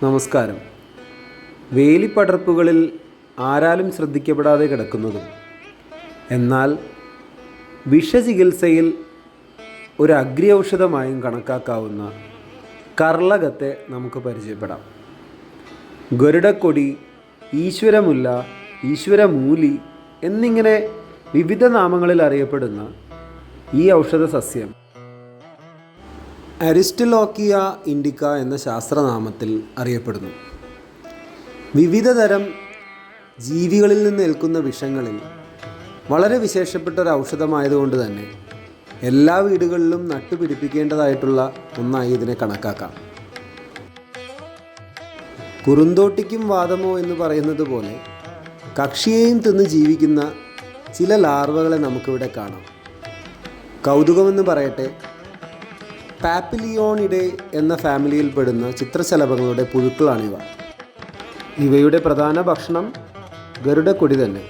നമസ്കാരം. വേലിപ്പടർപ്പുകളിൽ ആരാലും ശ്രദ്ധിക്കപ്പെടാതെ കിടക്കുന്നതും എന്നാൽ വിഷചികിത്സയിൽ ഒരു അഗ്ര്യൗഷധമായും കണക്കാക്കാവുന്ന കർളകത്തെ നമുക്ക് പരിചയപ്പെടാം. ഗരുഡക്കൊടി, ഈശ്വരമുല്ല, ഈശ്വരമൂലി എന്നിങ്ങനെ വിവിധ നാമങ്ങളിൽ അറിയപ്പെടുന്ന ഈ ഔഷധ സസ്യം അരിസ്റ്റലോക്കിയ ഇൻഡിക്ക എന്ന ശാസ്ത്രനാമത്തിൽ അറിയപ്പെടുന്നു. വിവിധ തരം ജീവികളിൽ നിന്ന് ഏൽക്കുന്ന വിഷങ്ങളിൽ വളരെ വിശേഷപ്പെട്ട ഒരു ഔഷധമായതുകൊണ്ട് തന്നെ എല്ലാ വീടുകളിലും നട്ടുപിടിപ്പിക്കേണ്ടതായിട്ടുള്ള ഒന്നായി ഇതിനെ കണക്കാക്കാം. കുറുന്തോട്ടിക്കും വാദമോ എന്ന് പറയുന്നത് പോലെ കക്ഷിയെയും തിന്ന് ജീവിക്കുന്ന ചില ലാർവകളെ നമുക്കിവിടെ കാണാം. കൗതുകമെന്ന് പറയട്ടെ, പാപ്പിലിയോണിഡെ എന്ന ഫാമിലിയിൽപ്പെടുന്ന ചിത്രശലഭങ്ങളുടെ പുഴുക്കളാണിവ. ഇവയുടെ പ്രധാന ഭക്ഷണം ഗരുഡക്കൊടി തന്നെ.